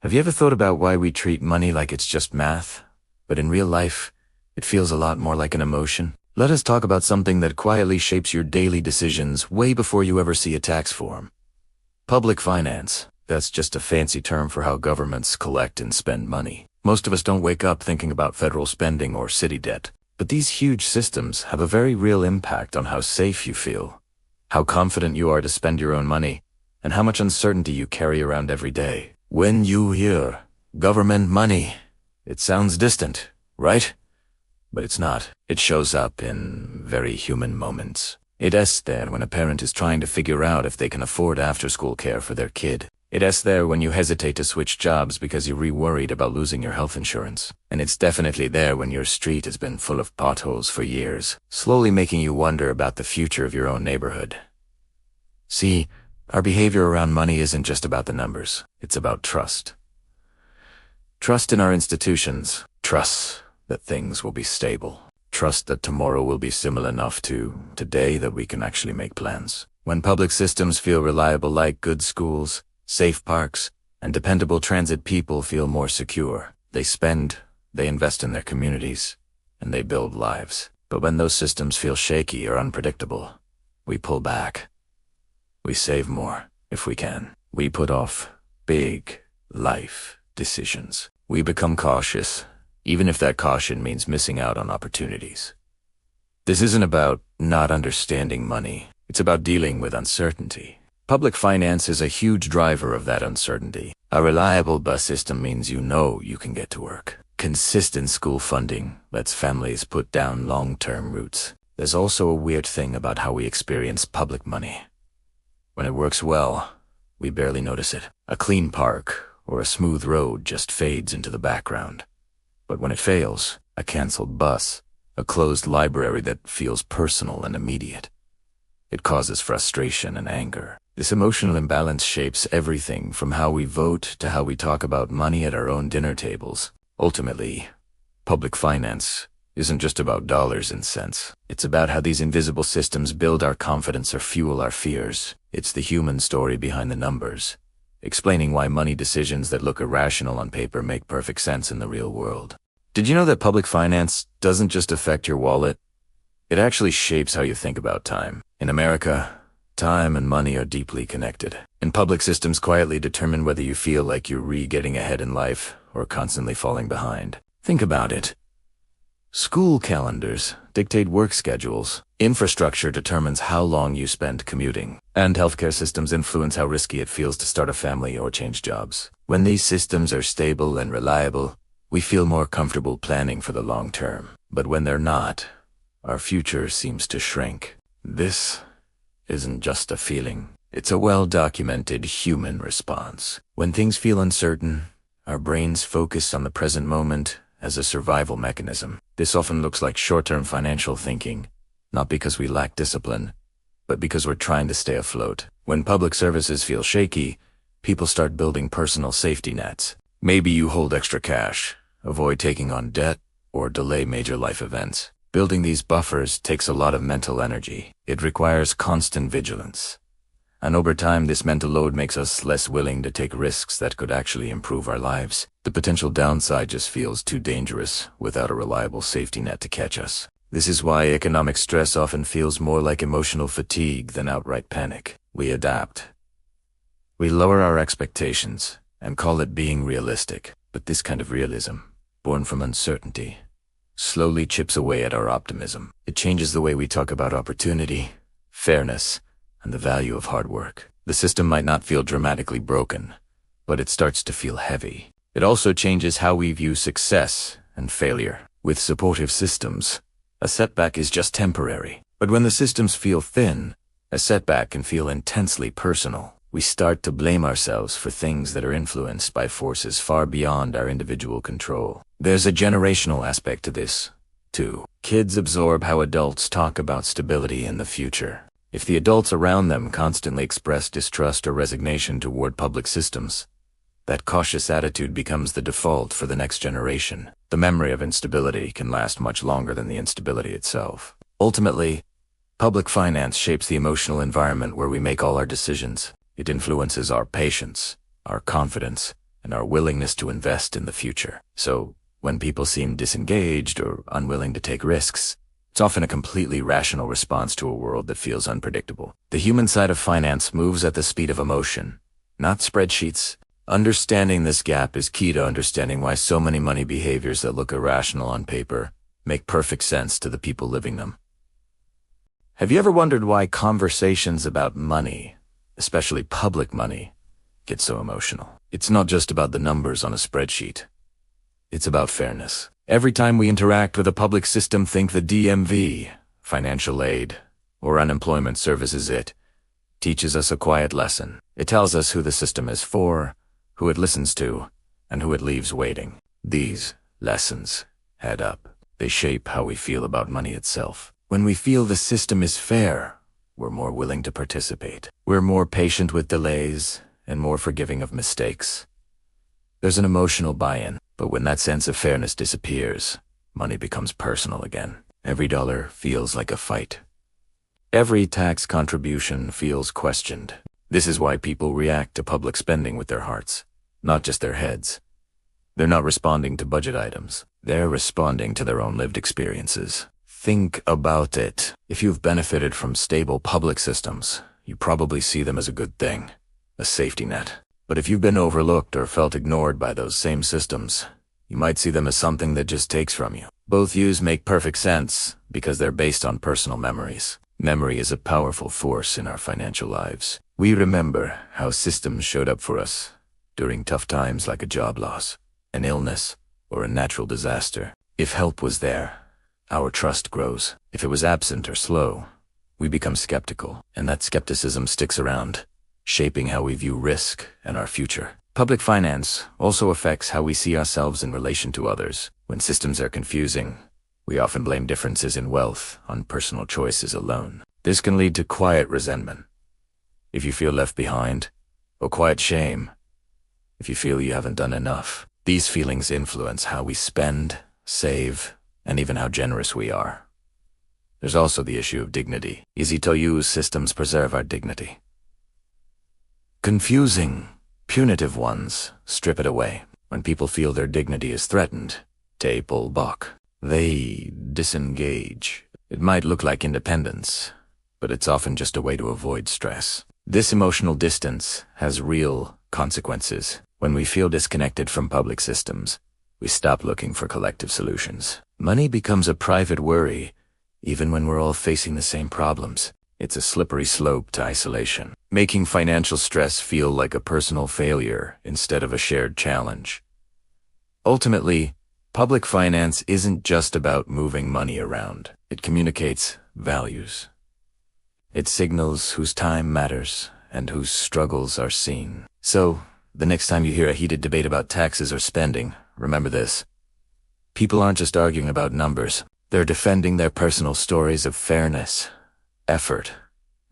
Have you ever thought about why we treat money like it's just math? But in real life, it feels a lot more like an emotion. Let us talk about something that quietly shapes your daily decisions way before you ever see a tax form. Public finance. That's just a fancy term for how governments collect and spend money. Most of us don't wake up thinking about federal spending or city debt. But these huge systems have a very real impact on how safe you feel, how confident you are to spend your own money, and how much uncertainty you carry around every day. When you hear government money, it sounds distant, right? But it's not. It shows up in very human moments. It's there when a parent is trying to figure out if they can afford after-school care for their kid. It's there when you hesitate to switch jobs because you're worried about losing your health insurance. And it's definitely there when your street has been full of potholes for years, slowly making you wonder about the future of your own neighborhood. See, our behavior around money isn't just about the numbers. It's about trust. Trust in our institutions. Trust that things will be stable. Trust that tomorrow will be similar enough to today that we can actually make plans. When public systems feel reliable, like good schools, safe parks, and dependable transit, people feel more secure. They spend, they invest in their communities, and they build lives. But when those systems feel shaky or unpredictable, we pull back. We save more, if we can. We put off big life decisions. We become cautious, even if that caution means missing out on opportunities. This isn't about not understanding money. It's about dealing with uncertainty. Public finance is a huge driver of that uncertainty. A reliable bus system means you know you can get to work. Consistent school funding lets families put down long-term roots. There's also a weird thing about how we experience public money. When it works well, we barely notice it. A clean park or a smooth road just fades into the background. But when it fails, a canceled bus, a closed library that feels personal and immediate, it causes frustration and anger. This emotional imbalance shapes everything from how we vote to how we talk about money at our own dinner tables. Ultimately, public finance isn't just about dollars and cents. It's about how these invisible systems build our confidence or fuel our fears. It's the human story behind the numbers, explaining why money decisions that look irrational on paper make perfect sense in the real world. Did you know that public finance doesn't just affect your wallet? It actually shapes how you think about time. In America, time and money are deeply connected, and public systems quietly determine whether you feel like you're getting ahead in life or constantly falling behind. Think about it. School calendars dictate work schedules. Infrastructure determines how long you spend commuting. And healthcare systems influence how risky it feels to start a family or change jobs. When these systems are stable and reliable, we feel more comfortable planning for the long term. But when they're not, our future seems to shrink. This isn't just a feeling. It's a well-documented human response. When things feel uncertain, our brains focus on the present moment as a survival mechanism. This often looks like short-term financial thinking, not because we lack discipline, but because we're trying to stay afloat. When public services feel shaky, people start building personal safety nets. Maybe you hold extra cash, avoid taking on debt, or delay major life events. Building these buffers takes a lot of mental energy. It requires constant vigilance. And over time, this mental load makes us less willing to take risks that could actually improve our lives. The potential downside just feels too dangerous without a reliable safety net to catch us. This is why economic stress often feels more like emotional fatigue than outright panic. We adapt. We lower our expectations and call it being realistic. But this kind of realism, born from uncertainty, slowly chips away at our optimism. It changes the way we talk about opportunity, fairness, and the value of hard work. The system might not feel dramatically broken, but it starts to feel heavy. It also changes how we view success and failure. With supportive systems, a setback is just temporary. But when the systems feel thin, a setback can feel intensely personal. We start to blame ourselves for things that are influenced by forces far beyond our individual control. There's a generational aspect to this, too. Kids absorb how adults talk about stability in the future. If the adults around them constantly express distrust or resignation toward public systems, that cautious attitude becomes the default for the next generation. The memory of instability can last much longer than the instability itself. Ultimately, public finance shapes the emotional environment where we make all our decisions. It influences our patience, our confidence, and our willingness to invest in the future. So, when people seem disengaged or unwilling to take risks, it's often a completely rational response to a world that feels unpredictable. The human side of finance moves at the speed of emotion, not spreadsheets. Understanding this gap is key to understanding why so many money behaviors that look irrational on paper make perfect sense to the people living them. Have you ever wondered why conversations about money, especially public money, get so emotional? It's not just about the numbers on a spreadsheet. It's about fairness. Every time we interact with a public system, think the DMV, financial aid, or unemployment services, it teaches us a quiet lesson. It tells us who the system is for, who it listens to, and who it leaves waiting. These lessons add up. They shape how we feel about money itself. When we feel the system is fair, we're more willing to participate. We're more patient with delays and more forgiving of mistakes. There's an emotional buy-in, but when that sense of fairness disappears, money becomes personal again. Every dollar feels like a fight. Every tax contribution feels questioned. This is why people react to public spending with their hearts, not just their heads. They're not responding to budget items. They're responding to their own lived experiences. Think about it. If you've benefited from stable public systems, you probably see them as a good thing, a safety net. But if you've been overlooked or felt ignored by those same systems, you might see them as something that just takes from you. Both views make perfect sense because they're based on personal memories. Memory is a powerful force in our financial lives. We remember how systems showed up for us during tough times like a job loss, an illness, or a natural disaster. If help was there, our trust grows. If it was absent or slow, we become skeptical, and that skepticism sticks around, shaping how we view risk and our future. Public finance also affects how we see ourselves in relation to others. When systems are confusing, we often blame differences in wealth on personal choices alone. This can lead to quiet resentment, if you feel left behind, or quiet shame, if you feel you haven't done enough. These feelings influence how we spend, save, and even how generous we are. There's also the issue of dignity. Easy-to-use systems preserve our dignity. Confusing, punitive ones strip it away. When people feel their dignity is threatened, they pull back. They disengage. It might look like independence, but it's often just a way to avoid stress. This emotional distance has real consequences. When we feel disconnected from public systems, we stop looking for collective solutions. Money becomes a private worry, even when we're all facing the same problems. It's a slippery slope to isolation, making financial stress feel like a personal failure instead of a shared challenge. Ultimately, public finance isn't just about moving money around. It communicates values. It signals whose time matters and whose struggles are seen. So, the next time you hear a heated debate about taxes or spending, remember this. People aren't just arguing about numbers. They're defending their personal stories of fairness, effort,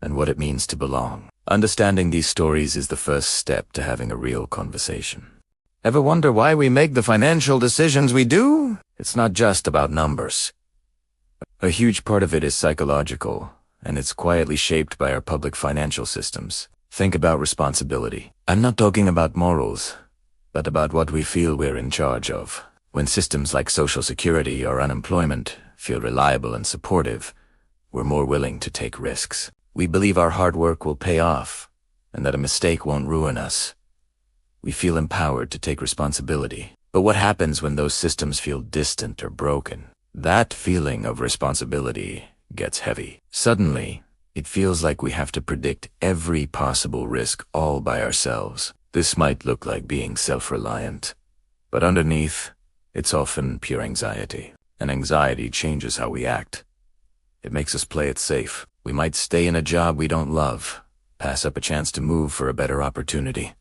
and what it means to belong. Understanding these stories is the first step to having a real conversation. Ever wonder why we make the financial decisions we do? It's not just about numbers. A huge part of it is psychological, and it's quietly shaped by our public financial systems. Think about responsibility. I'm not talking about morals, but about what we feel we're in charge of. When systems like Social Security or unemployment feel reliable and supportive, we're more willing to take risks. We believe our hard work will pay off, and that a mistake won't ruin us. We feel empowered to take responsibility. But what happens when those systems feel distant or broken? That feeling of responsibility gets heavy. Suddenly, it feels like we have to predict every possible risk all by ourselves. This might look like being self-reliant, but underneath, it's often pure anxiety. And anxiety changes how we act. It makes us play it safe. We might stay in a job we don't love, pass up a chance to move for a better opportunity,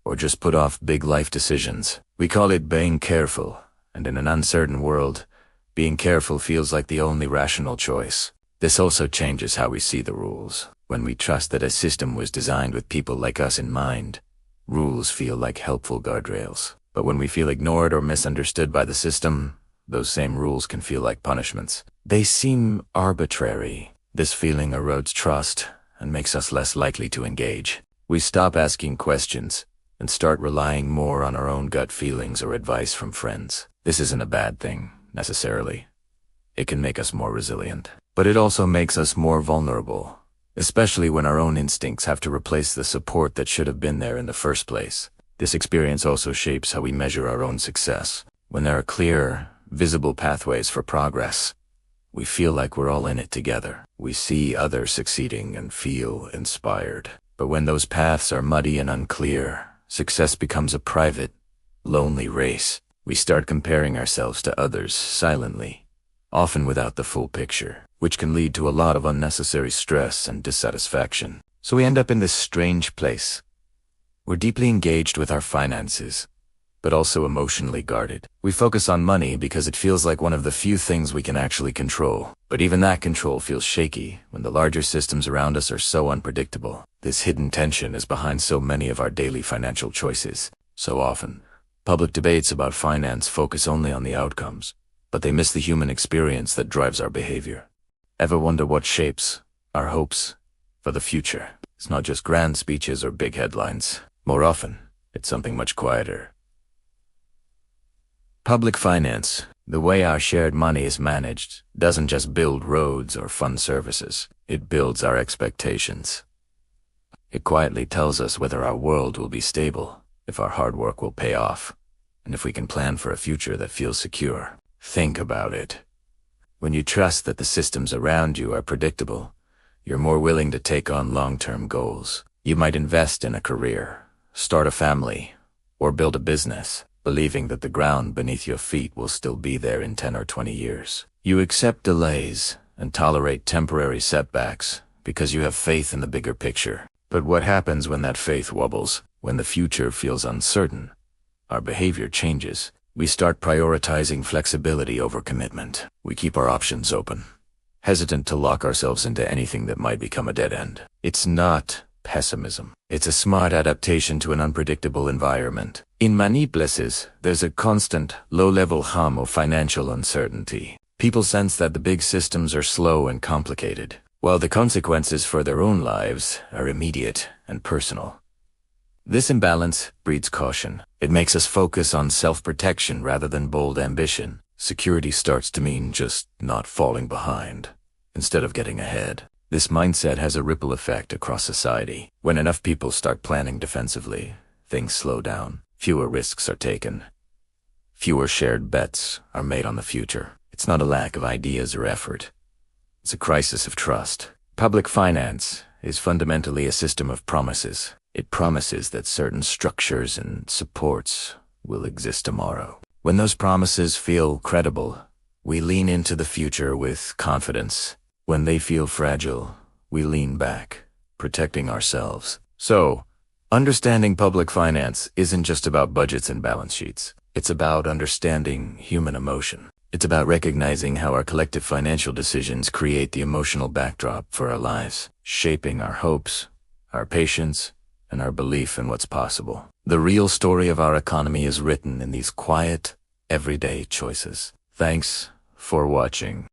or just put off big life decisions. We call it being careful, and in an uncertain world, being careful feels like the only rational choice. This also changes how we see the rules. When we trust that a system was designed with people like us in mind, rules feel like helpful guardrails. But when we feel ignored or misunderstood by the system, those same rules can feel like punishments. They seem arbitrary. This feeling erodes trust and makes us less likely to engage. We stop asking questions and start relying more on our own gut feelings or advice from friends. This isn't a bad thing, necessarily. It can make us more resilient. But it also makes us more vulnerable, especially when our own instincts have to replace the support that should have been there in the first place. This experience also shapes how we measure our own success. When there are clear, visible pathways for progress, we feel like we're all in it together. We see others succeeding and feel inspired. But when those paths are muddy and unclear, success becomes a private, lonely race. We start comparing ourselves to others silently, often without the full picture, which can lead to a lot of unnecessary stress and dissatisfaction. So we end up in this strange place. We're deeply engaged with our finances, but also emotionally guarded. We focus on money because it feels like one of the few things we can actually control. But even that control feels shaky when the larger systems around us are so unpredictable. This hidden tension is behind so many of our daily financial choices. So often, public debates about finance focus only on the outcomes, but they miss the human experience that drives our behavior. Ever wonder what shapes our hopes for the future? It's not just grand speeches or big headlines. More often, it's something much quieter. Public finance, the way our shared money is managed, doesn't just build roads or fund services. It builds our expectations. It quietly tells us whether our world will be stable, if our hard work will pay off, and if we can plan for a future that feels secure. Think about it. When you trust that the systems around you are predictable, you're more willing to take on long-term goals. You might invest in a career, start a family, or build a business, believing that the ground beneath your feet will still be there in 10 or 20 years. You accept delays and tolerate temporary setbacks because you have faith in the bigger picture. But what happens when that faith wobbles? When the future feels uncertain, our behavior changes. We start prioritizing flexibility over commitment. We keep our options open, hesitant to lock ourselves into anything that might become a dead end. It's not pessimism. It's a smart adaptation to an unpredictable environment. In many places, there's a constant, low-level hum of financial uncertainty. People sense that the big systems are slow and complicated, while the consequences for their own lives are immediate and personal. This imbalance breeds caution. It makes us focus on self-protection rather than bold ambition. Security starts to mean just not falling behind, instead of getting ahead. This mindset has a ripple effect across society. When enough people start planning defensively, things slow down. Fewer risks are taken. Fewer shared bets are made on the future. It's not a lack of ideas or effort. It's a crisis of trust. Public finance is fundamentally a system of promises. It promises that certain structures and supports will exist tomorrow. When those promises feel credible, we lean into the future with confidence. When they feel fragile, we lean back, protecting ourselves. So, understanding public finance isn't just about budgets and balance sheets. It's about understanding human emotion. It's about recognizing how our collective financial decisions create the emotional backdrop for our lives, shaping our hopes, our patience, and our belief in what's possible. The real story of our economy is written in these quiet, everyday choices. Thanks for watching.